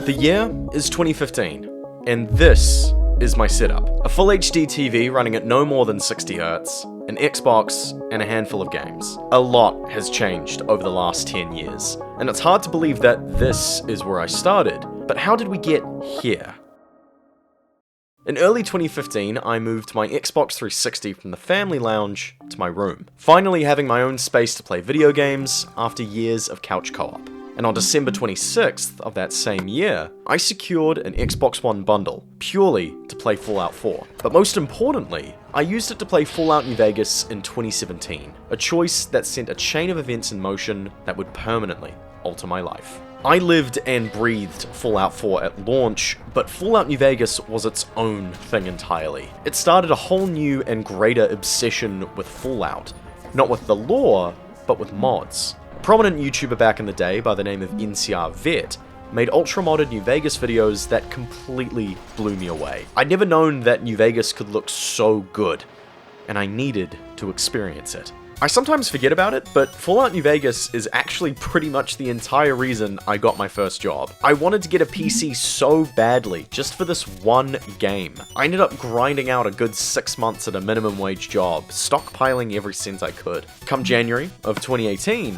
The year is 2015, and this is my setup. A full HD TV running at no more than 60Hz, an Xbox, and a handful of games. A lot has changed over the last 10 years, and it's hard to believe that this is where I started. But how did we get here? In early 2015, I moved my Xbox 360 from the family lounge to my room, finally having my own space to play video games after years of couch co-op. And on December 26th of that same year, I secured an Xbox One bundle, purely to play Fallout 4. But most importantly, I used it to play Fallout New Vegas in 2017, a choice that sent a chain of events in motion that would permanently alter my life. I lived and breathed Fallout 4 at launch, but Fallout New Vegas was its own thing entirely. It started a whole new and greater obsession with Fallout, not with the lore, but with mods. A prominent YouTuber back in the day by the name of NCR Vet made ultra-modded New Vegas videos that completely blew me away. I'd never known that New Vegas could look so good, and I needed to experience it. I sometimes forget about it, but Fallout New Vegas is actually pretty much the entire reason I got my first job. I wanted to get a PC so badly, just for this one game. I ended up grinding out a good 6 months at a minimum wage job, stockpiling every cent I could. Come January of 2018,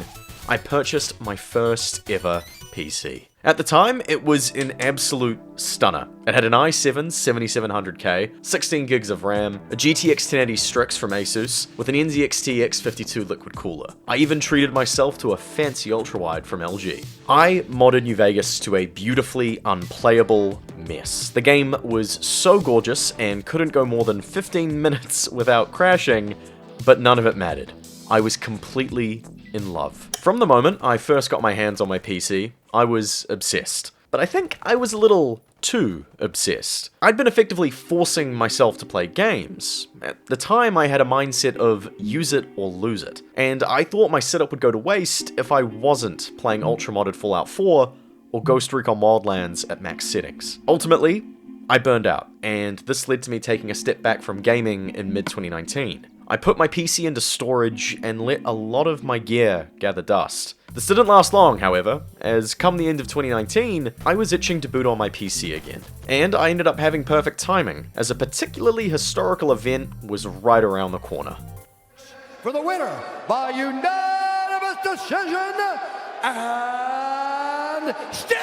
I purchased my first ever PC. At the time, it was an absolute stunner. It had an i7 7700K, 16 gigs of RAM, a GTX 1080 Strix from Asus, with an NZXT X52 liquid cooler. I even treated myself to a fancy ultrawide from LG. I modded New Vegas to a beautifully unplayable mess. The game was so gorgeous and couldn't go more than 15 minutes without crashing, but none of it mattered. I was completely in love. From the moment I first got my hands on my PC, I was obsessed. But I think I was a little too obsessed. I'd been effectively forcing myself to play games. At the time, I had a mindset of use it or lose it, and I thought my setup would go to waste if I wasn't playing ultra-modded Fallout 4 or Ghost Recon Wildlands at max settings. Ultimately, I burned out, and this led to me taking a step back from gaming in mid-2019. I put my PC into storage and let a lot of my gear gather dust. This didn't last long, however, as come the end of 2019, I was itching to boot on my PC again. And I ended up having perfect timing, as a particularly historical event was right around the corner. For the winner, by unanimous decision, and still!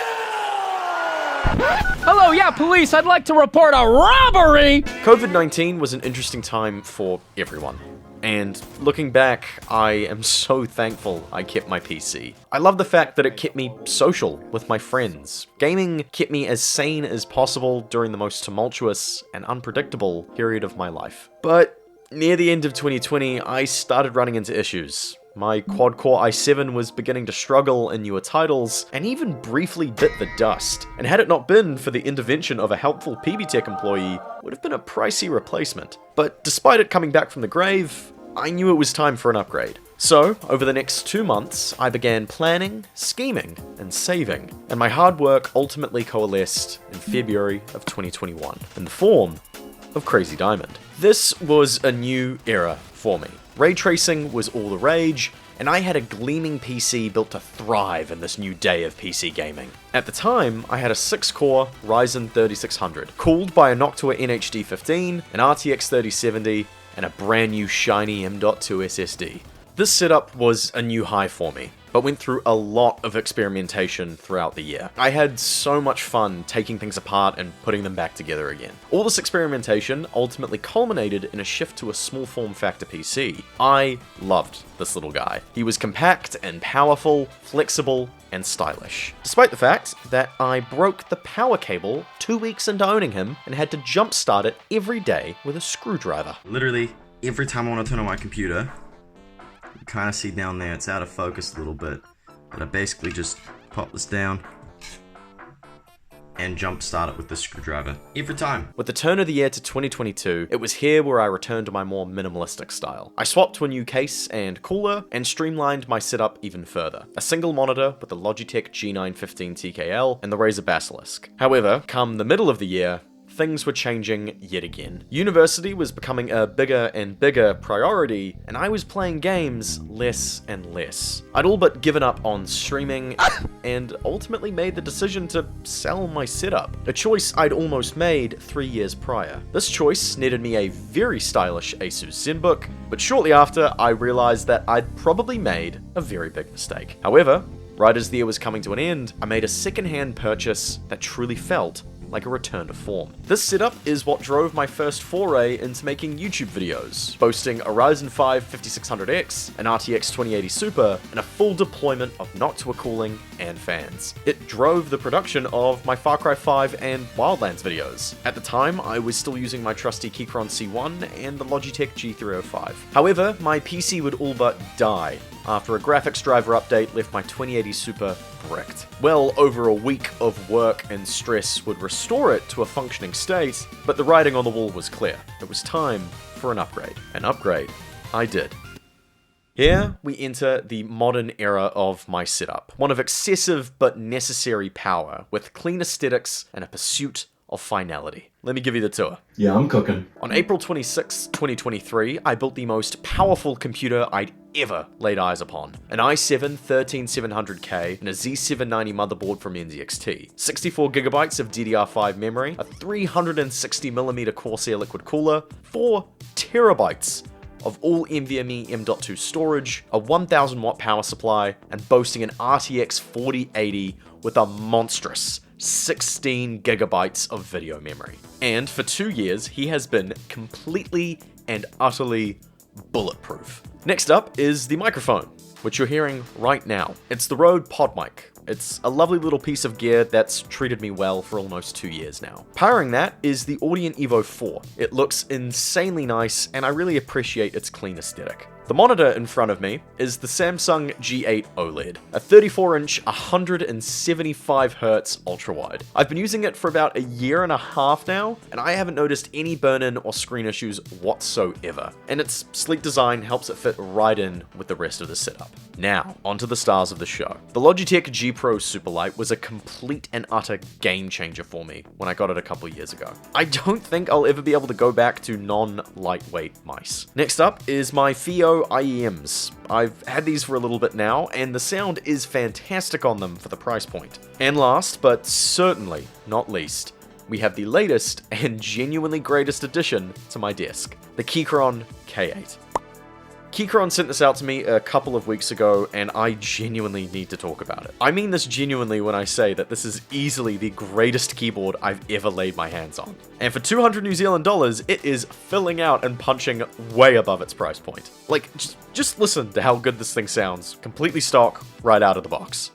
Hello, yeah, police, I'd like to report a robbery! COVID-19 was an interesting time for everyone. And looking back, I am so thankful I kept my PC. I love the fact that it kept me social with my friends. Gaming kept me as sane as possible during the most tumultuous and unpredictable period of my life. But near the end of 2020, I started running into issues. My quad-core i7 was beginning to struggle in newer titles, and even briefly bit the dust. And had it not been for the intervention of a helpful PBTech employee, would have been a pricey replacement. But despite it coming back from the grave, I knew it was time for an upgrade. So, over the next 2 months, I began planning, scheming, and saving, and my hard work ultimately coalesced in February of 2021, in the form of Crazy Diamond. This was a new era for me. Ray tracing was all the rage, and I had a gleaming PC built to thrive in this new day of PC gaming. At the time, I had a 6-core Ryzen 3600, cooled by a Noctua NHD15, an RTX 3070, and a brand new shiny M.2 SSD. This setup was a new high for me, but went through a lot of experimentation throughout the year. I had so much fun taking things apart and putting them back together again. All this experimentation ultimately culminated in a shift to a small form factor PC. I loved this little guy. He was compact and powerful, flexible, and stylish. Despite the fact that I broke the power cable 2 weeks into owning him and had to jumpstart it every day with a screwdriver. Literally, every time I want to turn on my computer, you kind of see down there, it's out of focus a little bit, but I basically just pop this down and jump start it with the screwdriver every time. With the turn of the year to 2022, it was here where I returned to my more minimalistic style. I swapped to a new case and cooler and streamlined my setup even further. A single monitor with the Logitech G915 TKL and the Razer Basilisk. However, come the middle of the year, things were changing yet again. University was becoming a bigger and bigger priority, and I was playing games less and less. I'd all but given up on streaming, and ultimately made the decision to sell my setup, a choice I'd almost made 3 years prior. This choice netted me a very stylish Asus ZenBook, but shortly after I realized that I'd probably made a very big mistake. However, right as the year was coming to an end, I made a second-hand purchase that truly felt like a return to form. This setup is what drove my first foray into making YouTube videos, boasting a Ryzen 5 5600X, an RTX 2080 Super, and a full deployment of Noctua cooling and fans. It drove the production of my Far Cry 5 and Wildlands videos. At the time, I was still using my trusty Keychron C1 and the Logitech G305. However, my PC would all but die after a graphics driver update left my 2080 Super bricked. Well over a week of work and stress would restore it to a functioning state, but the writing on the wall was clear. It was time for an upgrade. An upgrade I did. Here we enter the modern era of my setup, one of excessive but necessary power, with clean aesthetics and a pursuit of finality. Let me give you the tour. Yeah, I'm cooking. On April 26, 2023, I built the most powerful computer I'd ever laid eyes upon. An i7-13700K and a Z790 motherboard from NZXT. 64GB of DDR5 memory, a 360mm Corsair liquid cooler, 4 terabytes of all NVMe M.2 storage, a 1000 watt power supply, and boasting an RTX 4080 with a monstrous 16 gigabytes of video memory. And for 2 years, he has been completely and utterly bulletproof. Next up is the microphone, which you're hearing right now. It's the Rode PodMic. It's a lovely little piece of gear that's treated me well for almost 2 years now. Powering that is the Audient Evo 4. It looks insanely nice, and I really appreciate its clean aesthetic. The monitor in front of me is the Samsung G8 OLED, a 34-inch, 175Hz ultra-wide. I've been using it for about a year and a half now, and I haven't noticed any burn-in or screen issues whatsoever. And its sleek design helps it fit right in with the rest of the setup. Now, onto the stars of the show. The Logitech G Pro Superlight was a complete and utter game changer for me when I got it a couple years ago. I don't think I'll ever be able to go back to non-lightweight mice. Next up is my FiiO IEMs. I've had these for a little bit now, and the sound is fantastic on them for the price point. And last, but certainly not least, we have the latest and genuinely greatest addition to my desk, the Keychron K8. Keychron sent this out to me a couple of weeks ago, and I genuinely need to talk about it. I mean this genuinely when I say that this is easily the greatest keyboard I've ever laid my hands on. And for 200 New Zealand dollars, it is filling out and punching way above its price point. Like, just listen to how good this thing sounds, completely stock, right out of the box.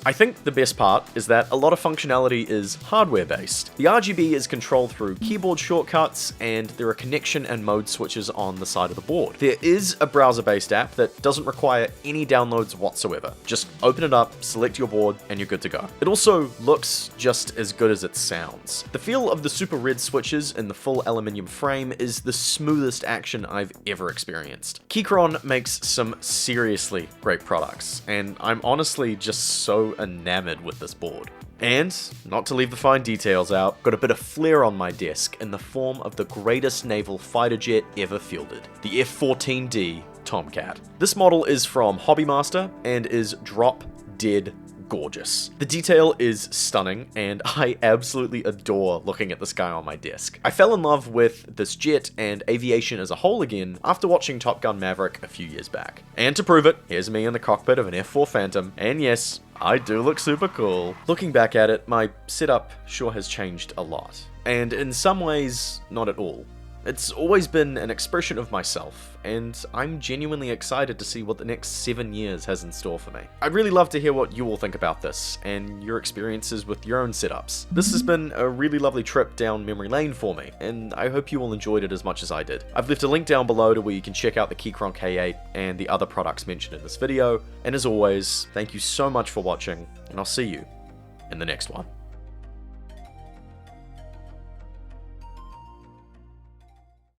I think the best part is that a lot of functionality is hardware-based. The RGB is controlled through keyboard shortcuts, and there are connection and mode switches on the side of the board. There is a browser-based app that doesn't require any downloads whatsoever. Just open it up, select your board, and you're good to go. It also looks just as good as it sounds. The feel of the super red switches in the full aluminium frame is the smoothest action I've ever experienced. Keychron makes some seriously great products, and I'm honestly just so enamored with this board. And, not to leave the fine details out, got a bit of flair on my desk in the form of the greatest naval fighter jet ever fielded, the F-14D Tomcat. This model is from Hobbymaster and is drop dead gorgeous. The detail is stunning, and I absolutely adore looking at this guy on my desk. I fell in love with this jet and aviation as a whole again after watching Top Gun Maverick a few years back. And to prove it, here's me in the cockpit of an F4 Phantom, and yes, I do look super cool. Looking back at it, my setup sure has changed a lot. And in some ways, not at all. It's always been an expression of myself, and I'm genuinely excited to see what the next 7 years has in store for me. I'd really love to hear what you all think about this, and your experiences with your own setups. This has been a really lovely trip down memory lane for me, and I hope you all enjoyed it as much as I did. I've left a link down below to where you can check out the Keychron K8 and the other products mentioned in this video, and as always, thank you so much for watching, and I'll see you in the next one.